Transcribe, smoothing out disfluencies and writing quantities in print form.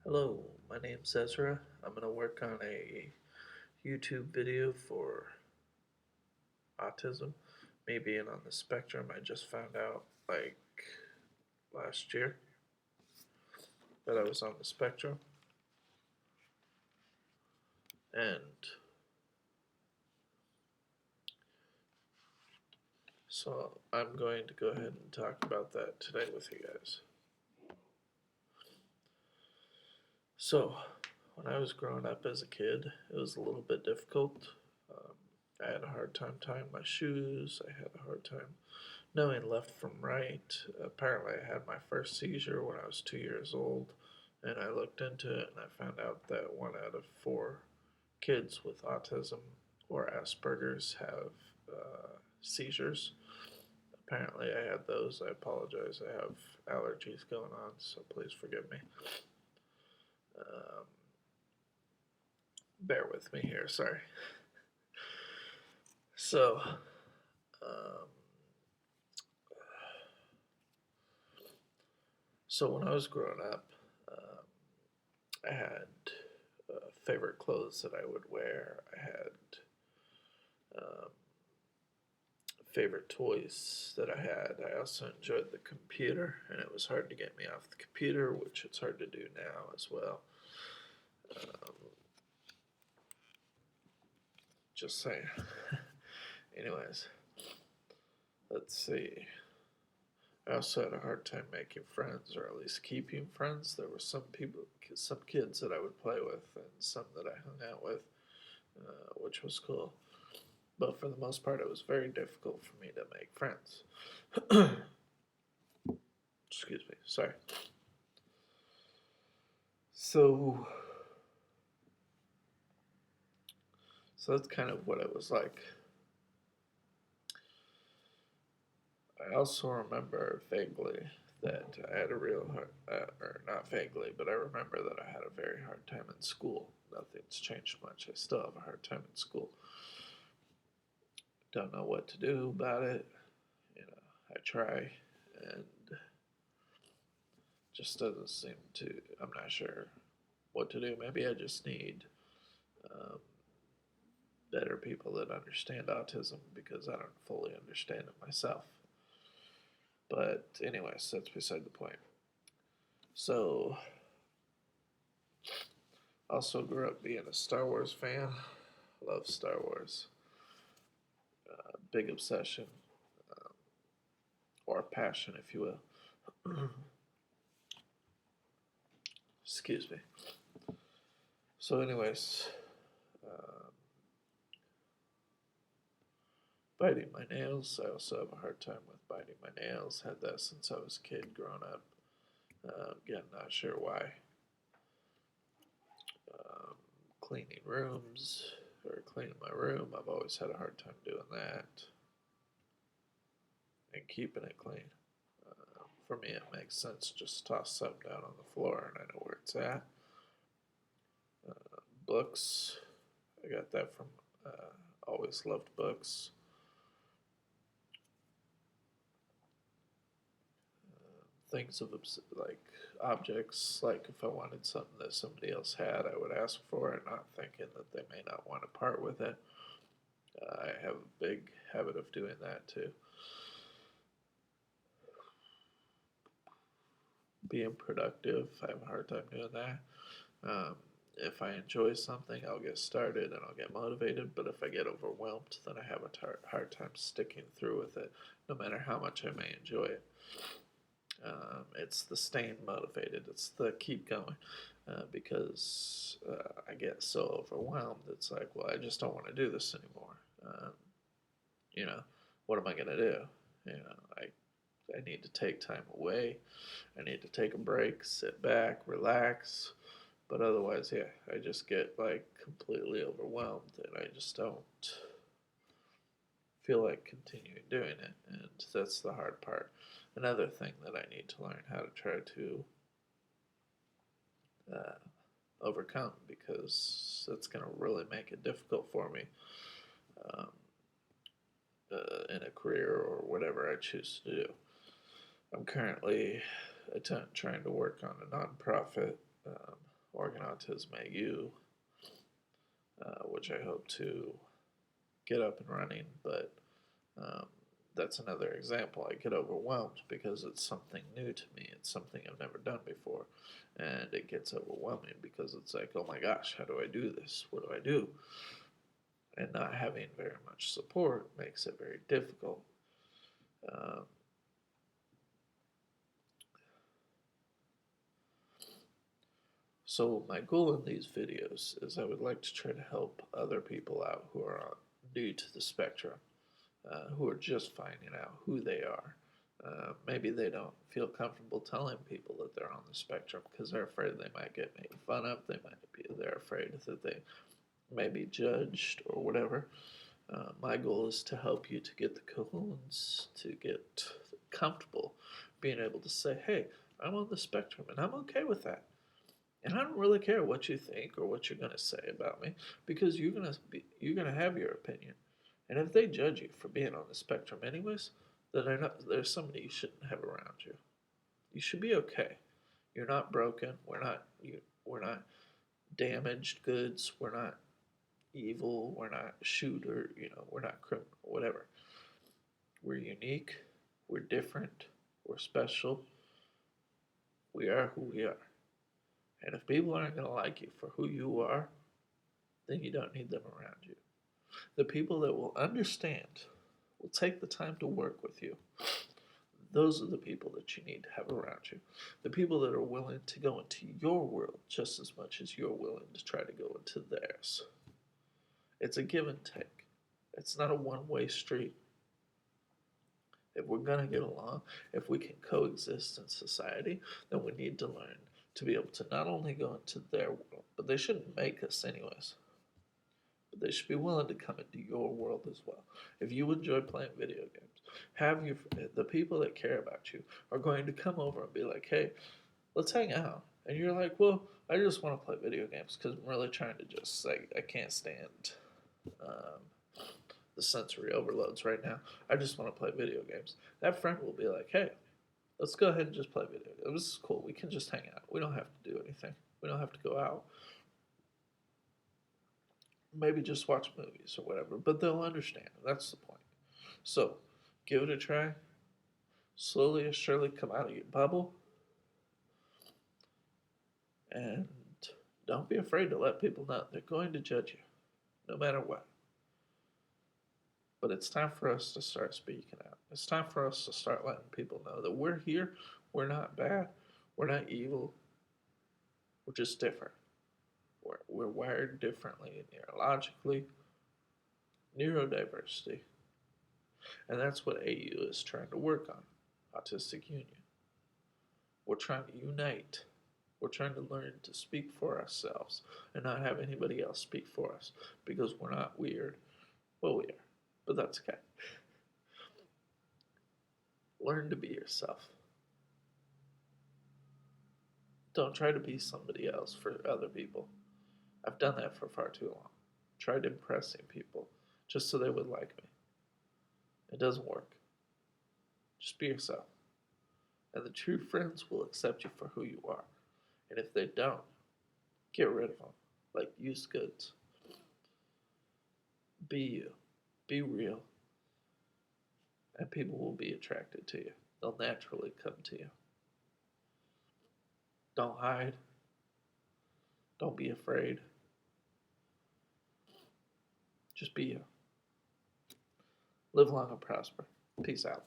Hello, my name's Ezra. I'm going to work on a YouTube video for autism, me being on the spectrum. I just found out like last year that I was on the spectrum, and so I'm going to go ahead and talk about that today with you guys. So, when I was growing up as a kid, it was a little bit difficult. Um, I had a hard time tying my shoes. I had a hard time knowing left from right. Apparently, I had my first seizure when I was 2 years old, and I looked into it and I found out that 1 out of 4 kids with autism or Asperger's have seizures. Apparently, I had those. I apologize. I have allergies going on, so please forgive me. Um, bear with me here. Sorry. So, um, when I was growing up, um, I had favorite clothes that I would wear. I had um, favorite toys that I had. I also enjoyed the computer, and it was hard to get me off the computer, which it's hard to do now as well. Um, just saying. Anyways, let's see. I also had a hard time making friends, or at least keeping friends. There were some kids that I would play with, and some that I hung out with, which was cool. But for the most part, it was very difficult for me to make friends. Excuse me, sorry. So, that's kind of what it was like. I also remember vaguely that I had a real hard, or not vaguely, but I remember that I had a very hard time in school. Nothing's changed much. I still have a hard time in school. Don't know what to do about it. I try, and just doesn't seem to. I'm not sure what to do. Maybe I just need um, better people that understand autism because I don't fully understand it myself. But anyways, that's beside the point. So, also grew up being a Star Wars fan. Love Star Wars. Big obsession, um, or passion, if you will. Excuse me. So, anyways, um, biting my nails. I also have a hard time with biting my nails. Had that since I was a kid growing up. Again, not sure why. Um, Cleaning rooms or cleaning my room. I've always had a hard time doing that and keeping it clean. For me, it makes sense to just toss something down on the floor and I know where it's at. Books, I got that from, always loved books. Things of like objects, like if I wanted something that somebody else had, I would ask for it, not thinking that they may not want to part with it. I have a big habit of doing that too. Being productive, I have a hard time doing that. Um, if I enjoy something, I'll get started and I'll get motivated. But if I get overwhelmed, then I have a hard time sticking through with it, no matter how much I may enjoy it. It's the staying motivated. It's the keep going, because I get so overwhelmed. It's like, well, I just don't want to do this anymore. You know, what am I gonna do? I need to take time away. I need to take a break, sit back, relax. But otherwise, yeah, I just get like completely overwhelmed, and I just don't feel like continuing doing it, and that's the hard part. Another thing that I need to learn how to try to uh, overcome because that's going to really make it difficult for me um, in a career or whatever I choose to do. I'm currently trying to work on a nonprofit. Oregon Autism AU, which I hope to get up and running, but um, that's another example. I get overwhelmed because it's something new to me. It's something I've never done before. And it gets overwhelming because it's like, oh my gosh, how do I do this? What do I do? And not having very much support makes it very difficult. Um, so my goal in these videos is I would like to try to help other people out who are new to the spectrum, who are just finding out who they are. Maybe they don't feel comfortable telling people that they're on the spectrum because they're afraid they might get made fun of. They're afraid that they may be judged or whatever. My goal is to help you to get the cajoons, to get comfortable being able to say, hey, I'm on the spectrum and I'm okay with that. And I don't really care what you think or what you're going to say about me because you're gonna have your opinion. And if they judge you for being on the spectrum anyways, then there's somebody you shouldn't have around you. You should be okay. You're not broken. We're not damaged goods. We're not evil. We're not shooter. We're not criminal. Whatever. We're unique. We're different. We're special. We are who we are. And if people aren't going to like you for who you are, then you don't need them around you. The people that will understand, will take the time to work with you, those are the people that you need to have around you. The people that are willing to go into your world just as much as you're willing to try to go into theirs. It's a give and take. It's not a one-way street. If we're going to get along, if we can coexist in society, then we need to learn to be able to not only go into their world, but they shouldn't make us anyways. But they should be willing to come into your world as well. If you enjoy playing video games, the people that care about you are going to come over and be like, hey, let's hang out. And you're like, well, I just want to play video games because I'm really trying to just, like, I can't stand the sensory overloads right now. I just want to play video games. That friend will be like, hey, let's go ahead and just play video games. This is cool. We can just hang out. We don't have to do anything. We don't have to go out. Maybe just watch movies or whatever, but they'll understand. That's the point. So, give it a try. Slowly and surely come out of your bubble. And don't be afraid to let people know. They're going to judge you, no matter what. But it's time for us to start speaking out. It's time for us to start letting people know that we're here. We're not bad. We're not evil. We're just different. We're wired differently neurologically, neurodiversity. And that's what AU is trying to work on, Autistic Union. We're trying to unite. We're trying to learn to speak for ourselves and not have anybody else speak for us because we're not weird. Well, we are, but that's okay. Learn to be yourself. Don't try to be somebody else for other people. I've done that for far too long. Tried impressing people just so they would like me. It doesn't work. Just be yourself. And the true friends will accept you for who you are. And if they don't, get rid of them. Like used goods. Be you. Be real. And people will be attracted to you. They'll naturally come to you. Don't hide. Don't be afraid. Just be you. Live long and prosper. Peace out.